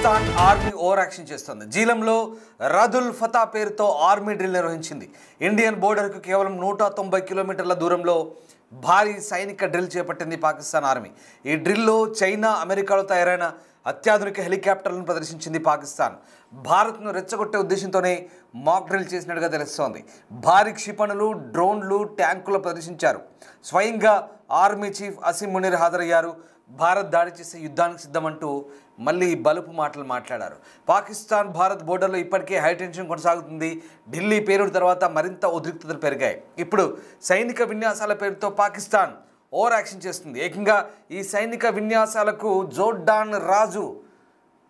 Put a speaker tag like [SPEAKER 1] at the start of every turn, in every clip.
[SPEAKER 1] Pakistan army over action చేస్తుంది. జీలంలో రదుల్ ఫతా పేరుతో army drill నిర్వహించింది. ఇండియన్ బోర్డర్కు కేవలం 190 కిలోమీటర్ల దూరంలో భారీ సైనిక డ్రిల్ చేపట్టింది పాకిస్తాన్ ఆర్మీ. ఈ డ్రిల్లో చైనా, అమెరికాలో తయారైన అత్యాధునిక హెలికాప్టర్లను ప్రదర్శించింది పాకిస్తాన్. భారత్ను రెచ్చగొట్టే ఉద్దేశంతోనే మాక్ డ్రిల్ చేసినట్టుగా తెలుస్తోంది. భారీ క్షిపణులు, డ్రోన్లు, ట్యాంకులు ప్రదర్శించారు. స్వయంగా ఆర్మీ చీఫ్ అసీం మునీర్ హాజరయ్యారు. భారత్ దాడి చేసే యుద్ధానికి సిద్ధమంటూ మళ్ళీ బలుపు మాటలు మాట్లాడారు. పాకిస్తాన్ భారత్ బోర్డర్లో ఇప్పటికే హైటెన్షన్ కొనసాగుతుంది. ఢిల్లీ పేలుడు తర్వాత మరింత ఉద్రిక్తతలు పెరిగాయి. ఇప్పుడు సైనిక విన్యాసాల పేరుతో పాకిస్తాన్ ఓవర్ యాక్షన్ చేస్తుంది. ఏకంగా ఈ సైనిక విన్యాసాలకు జోర్డాన్ రాజు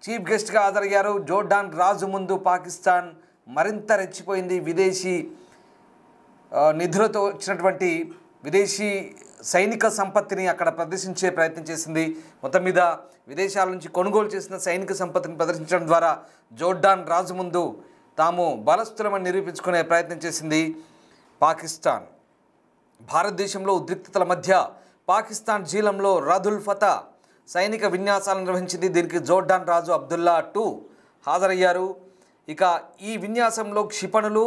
[SPEAKER 1] చీఫ్ గెస్ట్గా హాజరయ్యారు. జోర్డాన్ రాజు ముందు పాకిస్తాన్ మరింత రెచ్చిపోయింది. విదేశీ నిధులతో వచ్చినటువంటి విదేశీ సైనిక సంపత్తిని అక్కడ ప్రదర్శించే ప్రయత్నం చేసింది. మొత్తం మీద విదేశాల నుంచి కొనుగోలు చేసిన సైనిక సంపత్తిని ప్రదర్శించడం ద్వారా జోర్డాన్ రాజు ముందు తాము బలస్థులమని నిరూపించుకునే ప్రయత్నం చేసింది పాకిస్తాన్. భారతదేశంలో ఉద్రిక్తతల మధ్య పాకిస్తాన్ జీలంలో రదుల్ ఫతా సైనిక విన్యాసాలను నిర్వహించింది. దీనికి జోర్డాన్ రాజు అబ్దుల్లా II హాజరయ్యారు. ఇక ఈ విన్యాసంలో క్షిపణులు,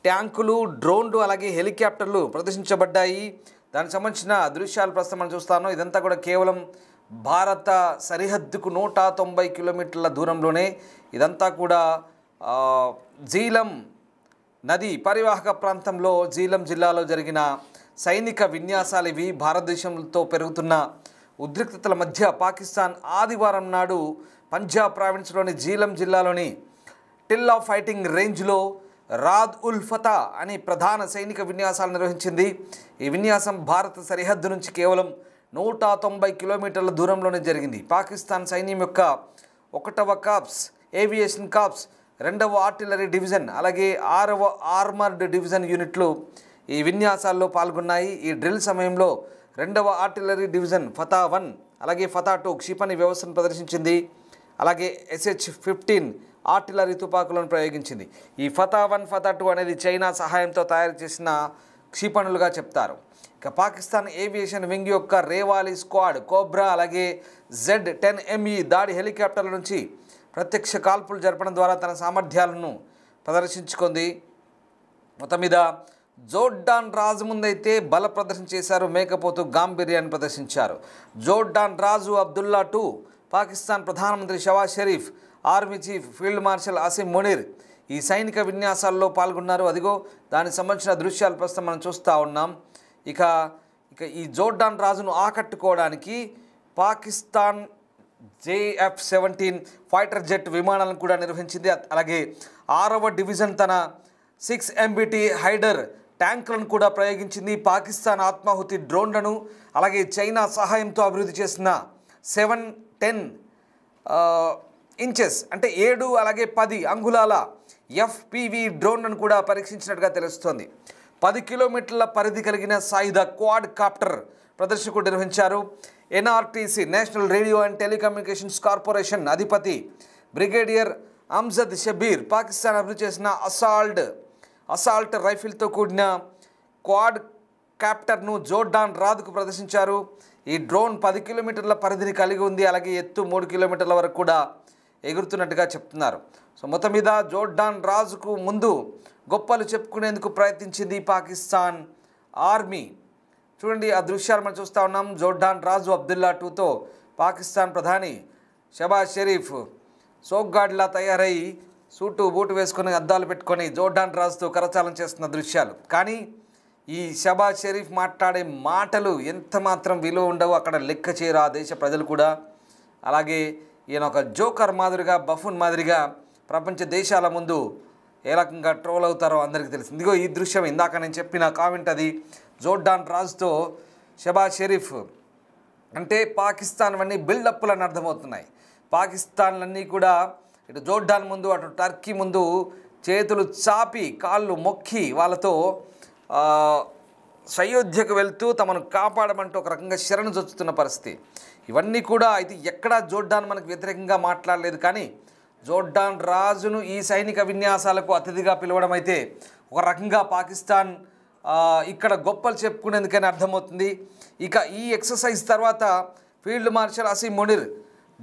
[SPEAKER 1] ట్యాంకులు, డ్రోన్లు అలాగే హెలికాప్టర్లు ప్రదర్శించబడ్డాయి. దానికి సంబంధించిన దృశ్యాలు ప్రస్తుతం మనం చూస్తాను. ఇదంతా కూడా కేవలం భారత సరిహద్దుకు 190 కిలోమీటర్ల దూరంలోనే. ఇదంతా కూడా జీలం నది పరివాహక ప్రాంతంలో జీలం జిల్లాలో జరిగిన సైనిక విన్యాసాలు ఇవి. భారతదేశంతో పెరుగుతున్న ఉద్రిక్తతల మధ్య పాకిస్తాన్ ఆదివారం నాడు పంజాబ్ ప్రావిన్స్లోని జీలం జిల్లాలోని టిల్ ఆఫ్ ఫైటింగ్ రేంజ్లో రాద్ ఉల్ ఫతా అని ప్రధాన సైనిక విన్యాసాలు నిర్వహించింది. ఈ విన్యాసం భారత సరిహద్దు నుంచి కేవలం 190 కిలోమీటర్ల దూరంలోనే జరిగింది. పాకిస్తాన్ సైన్యం యొక్క 1వ కార్ప్స్, ఏవియేషన్ కార్ప్స్, 2వ ఆర్టిలరీ డివిజన్ అలాగే 6వ ఆర్మర్డ్ డివిజన్ యూనిట్లు ఈ విన్యాసాల్లో పాల్గొన్నాయి. ఈ డ్రిల్ సమయంలో 2వ ఆర్టిలరీ డివిజన్ ఫతా 1 అలాగే ఫతా 2 క్షిపణి వ్యవస్థను ప్రదర్శించింది. అలాగే SH-15 ఆర్టిలరీ తుపాకులను ప్రయోగించింది. ఈ ఫతా 1, ఫతా 2 అనేది చైనా సహాయంతో తయారు చేసిన క్షిపణులుగా చెప్తారు. ఇక పాకిస్తాన్ ఏవియేషన్ వింగ్ యొక్క రేవాలి స్క్వాడ్, కోబ్రా అలాగే Z-10ME దాడి హెలికాప్టర్ల నుంచి ప్రత్యక్ష కాల్పులు జరపడం ద్వారా తన సామర్థ్యాలను ప్రదర్శించుకుంది. మొత్తం మీద జోర్డాన్ రాజు ముందైతే బల ప్రదర్శన చేశారు, మేకపోతు గాంభీర్యాన్ని ప్రదర్శించారు. జోర్డాన్ రాజు అబ్దుల్లా II, పాకిస్తాన్ ప్రధానమంత్రి షవాజ్ Sharif, army chief field marshal Asim Munir ఈ సైనిక విన్యాసాల్లో పాల్గొన్నారు. అదిగో దానికి సంబంధించిన దృశ్యాలు ప్రస్తుతం మనం చూస్తూ ఉన్నాం. ఇక ఈ జోర్డాన్ రాజును ఆకట్టుకోవడానికి పాకిస్తాన్ JF-17 ఫైటర్ జెట్ విమానాలను కూడా నిర్వహించింది. అలాగే 6వ డివిజన్ తన 6 MBT హైడర్ ట్యాంకులను కూడా ప్రయోగించింది. పాకిస్తాన్ ఆత్మాహుతి డ్రోన్లను అలాగే చైనా సహాయంతో అభివృద్ధి చేసిన 7-10 ఇంచెస్ అంటే 7 అలాగే 10 అంగుళాల FPV డ్రోన్లను కూడా పరీక్షించినట్టుగా తెలుస్తోంది. 10 కిలోమీటర్ల పరిధి కలిగిన సాయుధ క్వాడ్ కాప్టర్ ప్రదర్శనకు నిర్వహించారు. NRTC national radio and telecommunications corporation అధిపతి బ్రిగేడియర్ అమ్జద్ షబీర్ పాకిస్తాన్ అభివృద్ధి చేసిన అసాల్ట్ రైఫిల్తో కూడిన క్వాడ్ కాప్టర్ను జోర్డాన్ రాజుకు ప్రదర్శించారు. ఈ డ్రోన్ 10 కిలోమీటర్ల పరిధిని కలిగి ఉంది. అలాగే ఎత్తు 3 కిలోమీటర్ల వరకు కూడా ఎగురుతున్నట్టుగా చెప్తున్నారు. సో మొత్తం మీద జోర్డాన్ రాజుకు ముందు గొప్పలు చెప్పుకునేందుకు ప్రయత్నించింది పాకిస్తాన్ ఆర్మీ. చూడండి ఆ దృశ్యాలు మనం చూస్తూ ఉన్నాం. జోర్డాన్ రాజు అబ్దుల్లా IIతో పాకిస్తాన్ ప్రధాని షబాజ్ షరీఫ్ సోగ్గాడ్లా తయారై సూటు బూటు వేసుకొని అద్దాలు పెట్టుకొని జోర్డాన్ రాజుతో కరచాలన చేస్తున్న దృశ్యాలు. కానీ ఈ షబాజ్ షరీఫ్ మాట్లాడే మాటలు ఎంత మాత్రం విలువ ఉండవు, అక్కడ లెక్క చేయరు ఆ దేశ ప్రజలు కూడా. అలాగే ఈయన ఒక జోకర్ మాదిరిగా, బఫూన్ మాదిరిగా ప్రపంచ దేశాల ముందు ఏ రకంగా ట్రోల్ అవుతారో అందరికీ తెలిసింది. ఇదిగో ఈ దృశ్యం ఇందాక నేను చెప్పిన కామెంట్ అది. జోర్డాన్ రాజుతో షబాజ్ షరీఫ్ అంటే పాకిస్తాన్ అన్నీ బిల్డప్లని అర్థమవుతున్నాయి. పాకిస్తాన్లన్నీ కూడా ఇటు జోర్డాన్ ముందు అటు టర్కీ ముందు చేతులు చాపి కాళ్ళు మొక్కి వాళ్ళతో సయోధ్యకు వెళ్తూ తమను కాపాడమంటూ ఒక రకంగా శరణు జొచ్చుతున్న పరిస్థితి. ఇవన్నీ కూడా అయితే ఎక్కడా జోర్డాన్ మనకు వ్యతిరేకంగా మాట్లాడలేదు. కానీ జోర్డాన్ రాజును ఈ సైనిక విన్యాసాలకు అతిథిగా పిలవడం అయితే ఒక రకంగా పాకిస్తాన్ ఇక్కడ గొప్పలు చెప్పుకునేందుకని అర్థమవుతుంది. ఇక ఈ ఎక్సర్సైజ్ తర్వాత ఫీల్డ్ మార్షల్ అసీం మునీర్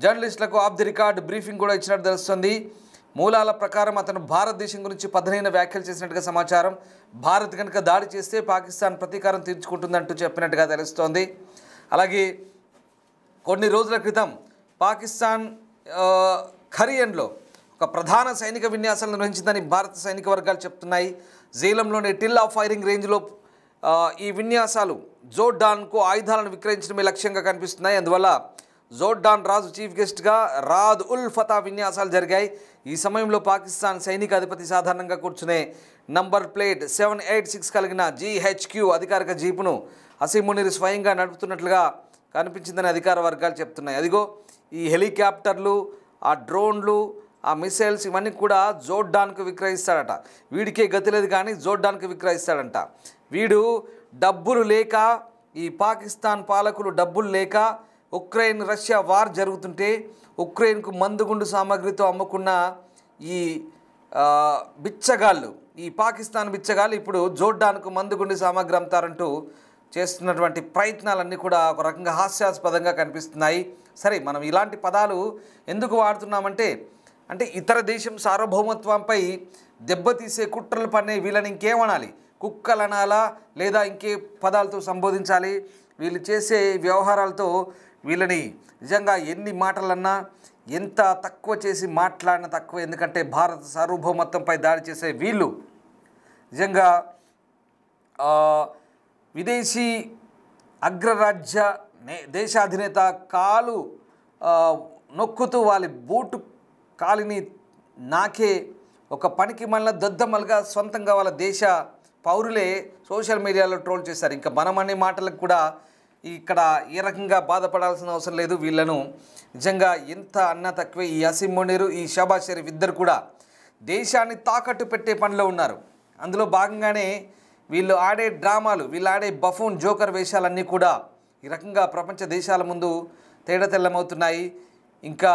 [SPEAKER 1] జర్నలిస్టులకు ఆఫ్ ది రికార్డ్ బ్రీఫింగ్ కూడా ఇచ్చినట్టు తెలుస్తుంది. మూలాల ప్రకారం అతను భారతదేశం గురించి పదునైన వ్యాఖ్యలు చేసినట్టుగా సమాచారం. భారత్ కనుక దాడి చేస్తే పాకిస్తాన్ ప్రతీకారం తీర్చుకుంటుందంటూ చెప్పినట్టుగా తెలుస్తోంది. అలాగే కొన్ని రోజుల క్రితం పాకిస్తాన్ ఖరియన్లో ఒక ప్రధాన సైనిక విన్యాసాలు నిర్వహించిందని భారత సైనిక వర్గాలు చెప్తున్నాయి. జేలంలోని టిల్ ఆఫ్ ఫైరింగ్ రేంజ్లో ఈ విన్యాసాలు జోర్డాన్కు ఆయుధాలను విక్రయించడమే లక్ష్యంగా కనిపిస్తున్నాయి. అందువల్ల జోర్డాన్ రాజు చీఫ్ గెస్ట్గా రాద్ ఉల్ ఫతా విన్యాసాలు జరిగాయి. ఈ సమయంలో పాకిస్తాన్ సైనిక అధిపతి సాధారణంగా కూర్చునే నంబర్ ప్లేట్ 786 కలిగిన GHQ అధికారిక జీపును అసీం మునీర్ స్వయంగా నడుపుతున్నట్లుగా కనిపించిందని అధికార వర్గాలు చెప్తున్నాయి. అదిగో ఈ హెలికాప్టర్లు, ఆ డ్రోన్లు, ఆ మిసైల్స్ ఇవన్నీ కూడా జోర్డాన్కు విక్రయిస్తాడట. వీడికే గతి లేదు కానీ జోర్డాన్కు విక్రయిస్తాడంట. వీడు డబ్బులు లేక, ఈ పాకిస్తాన్ పాలకులు డబ్బులు లేక ఉక్రెయిన్ రష్యా వార్ జరుగుతుంటే ఉక్రెయిన్కు మందుగుండు సామాగ్రితో అమ్ముకున్న ఈ బిచ్చగాళ్ళు, ఈ పాకిస్తాన్ బిచ్చగాళ్ళు ఇప్పుడు జోర్డాన్కు మందుగుండు సామాగ్రి అమ్ముతారంటూ చేస్తున్నటువంటి ప్రయత్నాలన్నీ కూడా ఒక రకంగా హాస్యాస్పదంగా కనిపిస్తున్నాయి. సరే, మనం ఇలాంటి పదాలు ఎందుకు వాడుతున్నామంటే ఇతర దేశం సార్వభౌమత్వంపై దెబ్బతీసే కుట్రలు పన్నే వీళ్ళని ఇంకేమనాలి? కుక్కలు అనాలా లేదా ఇంకే పదాలతో సంబోధించాలి? వీళ్ళు చేసే వ్యవహారాలతో వీళ్ళని నిజంగా ఎన్ని మాటలన్నా, ఎంత తక్కువ చేసి మాట్లాడిన తక్కువ. ఎందుకంటే భారత సార్వభౌమత్వంపై దాడి చేసే వీళ్ళు నిజంగా విదేశీ అగ్రరాజ్య దేశాధినేత కాలు నొక్కుతూ వాళ్ళ బూటు కాలిని నాకే ఒక పనికి మళ్ళీ దద్దమ్మలుగా సొంతంగా వాళ్ళ దేశ పౌరులే సోషల్ మీడియాలో ట్రోల్ చేశారు. ఇంకా మనం అనే మాటలకు కూడా ఇక్కడ ఏ రకంగా బాధపడాల్సిన అవసరం లేదు. వీళ్ళను నిజంగా ఎంత అన్నా తక్కువే. ఈ అసీం మునీర్, ఈ షహబాజ్ షరీఫ్ ఇద్దరు కూడా దేశాన్ని తాకట్టు పెట్టే పనిలో ఉన్నారు. అందులో భాగంగానే వీళ్ళు ఆడే డ్రామాలు, వీళ్ళు ఆడే బఫూన్ జోకర్ వేషాలన్నీ కూడా ఈ రకంగా ప్రపంచ దేశాల ముందు తేడతెల్లమవుతున్నాయి. ఇంకా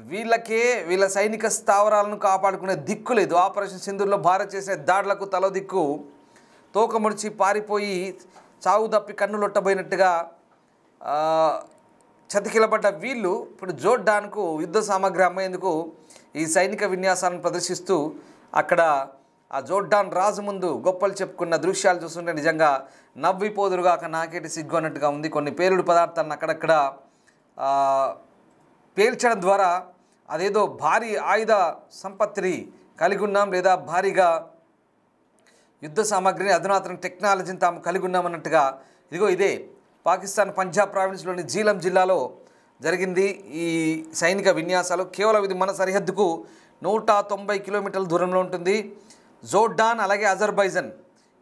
[SPEAKER 1] వీళ్ళకే వీళ్ళ సైనిక స్థావరాలను కాపాడుకునే దిక్కు లేదు. ఆపరేషన్ సింధూర్లో భారత్ చేసిన దాడులకు తలో దిక్కు తోక ముడిచి పారిపోయి చావు తప్పి కన్నులొట్టబోయినట్టుగా చతికిలబడ్డ వీళ్ళు ఇప్పుడు జోర్డాన్కు యుద్ధ సామాగ్రి అమ్మేందుకు ఈ సైనిక విన్యాసాలను ప్రదర్శిస్తూ అక్కడ ఆ జోర్డాన్ రాజు ముందు గొప్పలు చెప్పుకున్న దృశ్యాలు చూస్తుంటే నిజంగా నవ్విపోదురుగా నాకేటి సిగ్గు అన్నట్టుగా ఉంది. కొన్ని పేలుడు పదార్థాలను అక్కడక్కడ పేల్చడం ద్వారా అదేదో భారీ ఆయుధ సంపత్తిని కలిగి ఉన్నాం, లేదా భారీగా యుద్ధ సామాగ్రిని, అధునాతన టెక్నాలజీని తాము కలిగి ఉన్నామన్నట్టుగా. ఇదే పాకిస్తాన్ పంజాబ్ ప్రావిన్స్లోని జీలం జిల్లాలో జరిగింది ఈ సైనిక విన్యాసాలు. కేవలం ఇది మన సరిహద్దుకు 190 కిలోమీటర్ల దూరంలో ఉంటుంది. జోర్డాన్ అలాగే అజర్బైజాన్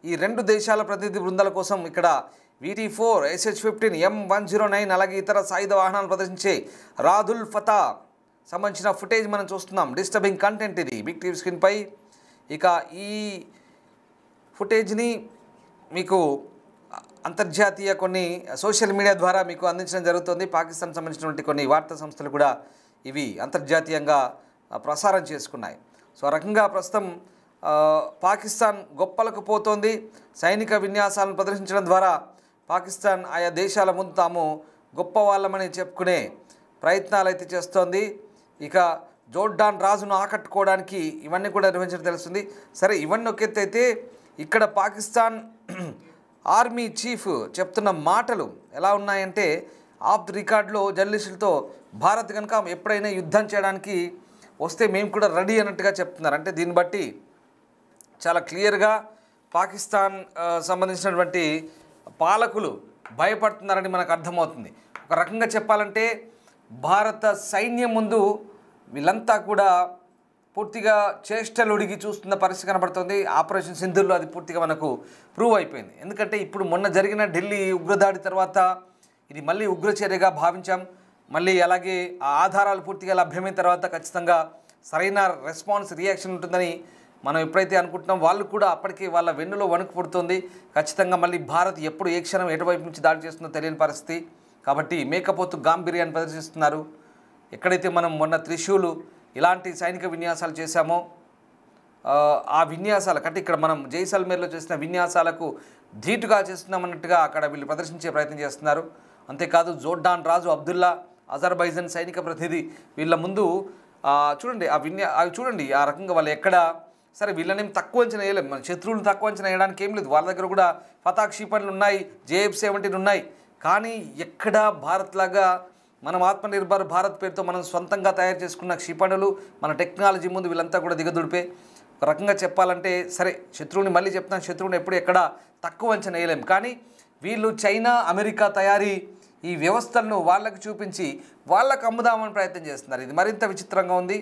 [SPEAKER 1] ఈ రెండు దేశాల ప్రతినిధి బృందాల కోసం ఇక్కడ VT4, SH-15, M109 అలాగే ఇతర సాయుధ వాహనాలు ప్రదర్శించే రాదుల్ ఫతా సంబంధించిన ఫుటేజ్ మనం చూస్తున్నాం. డిస్టర్బింగ్ కంటెంట్ ఇది బిగ్ టీవీ స్క్రీన్పై. ఇక ఈ ఫుటేజ్ని మీకు అంతర్జాతీయ కొన్ని సోషల్ మీడియా ద్వారా మీకు అందించడం జరుగుతుంది. పాకిస్తాన్ సంబంధించినటువంటి కొన్ని వార్తా సంస్థలు కూడా ఇవి అంతర్జాతీయంగా ప్రసారం చేసుకున్నాయి. సో ఆ రకంగా ప్రస్తుతం పాకిస్తాన్ గొప్పలకు పోతోంది. సైనిక విన్యాసాలను ప్రదర్శించడం ద్వారా పాకిస్తాన్ ఆయా దేశాల ముందు తాము గొప్ప వాళ్ళమని చెప్పుకునే ప్రయత్నాలు అయితే చేస్తోంది. ఇక జోర్డాన్ రాజును ఆకట్టుకోవడానికి ఇవన్నీ కూడా నిర్వహించడం తెలుస్తుంది. సరే, ఇవన్నీ ఒక ఎత్తు అయితే ఇక్కడ పాకిస్తాన్ ఆర్మీ చీఫ్ చెప్తున్న మాటలు ఎలా ఉన్నాయంటే ఆఫ్ ది రికార్డులో జర్నలిస్టులతో భారత్ కనుక ఎప్పుడైనా యుద్ధం చేయడానికి వస్తే మేము కూడా రెడీ అన్నట్టుగా చెప్తున్నారు. అంటే దీన్ని బట్టి చాలా క్లియర్గా పాకిస్తాన్ సంబంధించినటువంటి పాలకులు భయపడుతున్నారని మనకు అర్థమవుతుంది. ఒక రకంగా చెప్పాలంటే భారత సైన్యం ముందు వీళ్ళంతా కూడా పూర్తిగా చేష్టలు ఉడిగి చూస్తున్న పరిస్థితి కనబడుతుంది. ఆపరేషన్ సింధూర్లో అది పూర్తిగా మనకు ప్రూవ్ అయిపోయింది. ఎందుకంటే ఇప్పుడు మొన్న జరిగిన ఢిల్లీ ఉగ్రదాడి తర్వాత ఇది మళ్ళీ ఉగ్రచర్యగా భావించాం. మళ్ళీ అలాగే ఆ ఆధారాలు పూర్తిగా లభ్యమైన తర్వాత ఖచ్చితంగా సరైన రెస్పాన్స్, రియాక్షన్ ఉంటుందని మనం ఎప్పుడైతే అనుకుంటున్నాం, వాళ్ళు కూడా అప్పటికే వాళ్ళ వెన్నులో వణుకు పుడుతుంది. ఖచ్చితంగా మళ్ళీ భారత్ ఎప్పుడు ఏ క్షణం ఎటువైపు నుంచి దాడి చేస్తుందో తెలియని పరిస్థితి. కాబట్టి మేకపోతు గాంభీర్యాన్ని ప్రదర్శిస్తున్నారు. ఎక్కడైతే మనం మొన్న త్రిశూలు ఇలాంటి సైనిక విన్యాసాలు చేశామో ఆ విన్యాసాల కంటే ఇక్కడ మనం జైసల్మేర్లో చేసిన విన్యాసాలకు ధీటుగా చేస్తున్నామన్నట్టుగా అక్కడ వీళ్ళు ప్రదర్శించే ప్రయత్నం చేస్తున్నారు. అంతేకాదు జోర్డాన్ రాజు అబ్దుల్లా అజర్బైజాన్ సైనిక ప్రతినిధి వీళ్ళ ముందు చూడండి అవి చూడండి ఆ రకంగా వాళ్ళు ఎక్కడ సరే వీళ్ళనేం తక్కువ అంచనా వేయలేము, మన శత్రువులను తక్కువ అంచనా వేయడానికి ఏం లేదు. వాళ్ళ దగ్గర కూడా ఫతాక్ క్షిపణులు ఉన్నాయి, JF-17 ఉన్నాయి. కానీ ఎక్కడ భారత్ లాగా మనం ఆత్మనిర్భర్ భారత్ పేరుతో మనం సొంతంగా తయారు చేసుకున్న క్షిపణులు మన టెక్నాలజీ ముందు వీళ్ళంతా కూడా దిగదుడిపే. ఒక రకంగా చెప్పాలంటే సరే శత్రువుని మళ్ళీ చెప్తాను, శత్రువుని ఎప్పుడు ఎక్కడ తక్కువ అంచనా వేయలేము. కానీ వీళ్ళు చైనా అమెరికా తయారీ ఈ వ్యవస్థలను వాళ్ళకి చూపించి వాళ్ళకు అమ్ముదామని ప్రయత్నం చేస్తున్నారు. ఇది మరింత విచిత్రంగా ఉంది.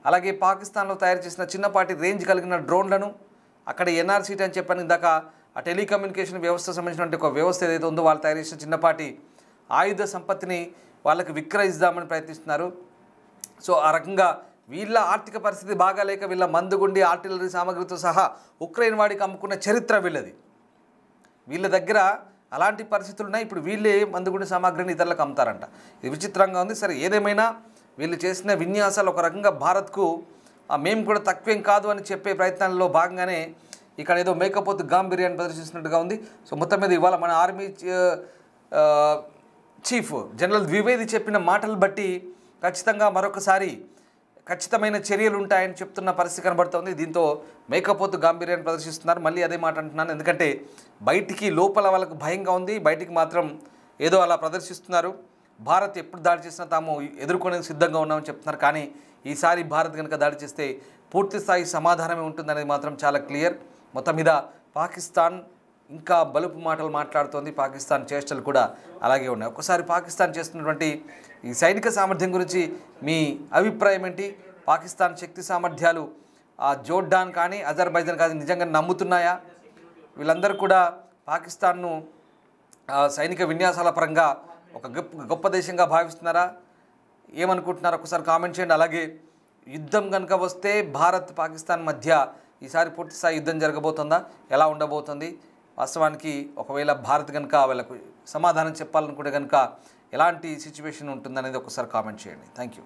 [SPEAKER 1] అలాగే పాకిస్తాన్లో తయారు చేసిన చిన్నపాటి రేంజ్ కలిగిన డ్రోన్లను అక్కడ NRCT అని చెప్పాను ఇందాక, ఆ టెలికమ్యూనికేషన్ వ్యవస్థ సంబంధించినటువంటి ఒక వ్యవస్థ ఏదైతే ఉందో వాళ్ళు తయారు చేసిన చిన్నపాటి ఆయుధ సంపత్తిని వాళ్ళకి విక్రయిద్దామని ప్రయత్నిస్తున్నారు. సో ఆ రకంగా వీళ్ళ ఆర్థిక పరిస్థితి బాగాలేక వీళ్ళ మందుగుండి ఆర్టిలరీ సామగ్రితో సహా ఉక్రెయిన్ వాడికి అమ్ముకున్న చరిత్ర వీళ్ళది. వీళ్ళ దగ్గర అలాంటి పరిస్థితులు ఉన్నాయి. ఇప్పుడు వీళ్ళే మందుగుండి సామాగ్రిని ఇతరులకు అమ్ముతారంట. ఇది విచిత్రంగా ఉంది. సరే ఏదేమైనా వీళ్ళు చేసిన విన్యాసాలు ఒక రకంగా భారత్కు మేము కూడా తక్కువేం కాదు అని చెప్పే ప్రయత్నాల్లో భాగంగానే ఇక్కడ ఏదో మేకపోతు గాంభీర్యాన్ని ప్రదర్శిస్తున్నట్టుగా ఉంది. సో మొత్తం మీద ఇవాళ మన ఆర్మీ చీఫ్ జనరల్ ద్వివేది చెప్పిన మాటలు బట్టి ఖచ్చితంగా మరొకసారి ఖచ్చితమైన చర్యలు ఉంటాయని చెప్తున్న పరిస్థితి కనబడుతోంది. దీంతో మేకపోతు గాంభీర్యాన్ని ప్రదర్శిస్తున్నారు. మళ్ళీ అదే మాట అంటున్నాను, ఎందుకంటే బయటికి లోపల వాళ్ళకు భయంగా ఉంది, బయటికి మాత్రం ఏదో అలా ప్రదర్శిస్తున్నారు. భారత్ ఎప్పుడు దాడి చేసినా తాము ఎదుర్కొనేందుకు సిద్ధంగా ఉన్నామని చెప్తున్నారు. కానీ ఈసారి భారత్ కనుక దాడి చేస్తే పూర్తి స్థాయి సమాధానమే ఉంటుందనేది మాత్రం చాలా క్లియర్. మొత్తం మీద పాకిస్తాన్ ఇంకా బలుపు మాటలు మాట్లాడుతోంది. పాకిస్తాన్ చేష్టలు కూడా అలాగే ఉన్నాయి. ఒకసారి పాకిస్తాన్ చేస్తున్నటువంటి ఈ సైనిక సామర్థ్యం గురించి మీ అభిప్రాయం ఏంటి? పాకిస్తాన్ శక్తి సామర్థ్యాలు జోర్డాన్ కానీ అజర్బైజాన్ కానీ నిజంగా నమ్ముతున్నాయా? వీళ్ళందరూ కూడా పాకిస్తాన్ను సైనిక విన్యాసాల పరంగా ఒక గొప్ప దేశంగా భావిస్తున్నారా? ఏమనుకుంటున్నారు? ఒకసారి కామెంట్ చేయండి. అలాగే యుద్ధం కనుక వస్తే భారత్ పాకిస్తాన్ మధ్య ఈసారి పూర్తిస్థాయి యుద్ధం జరగబోతుందా? ఎలా ఉండబోతుంది? వాస్తవానికి ఒకవేళ భారత్ కనుక వాళ్ళకు సమాధానం చెప్పాలనుకుంటే కనుక ఎలాంటి సిచ్యువేషన్ ఉంటుందనేది ఒకసారి కామెంట్ చేయండి. Thank you.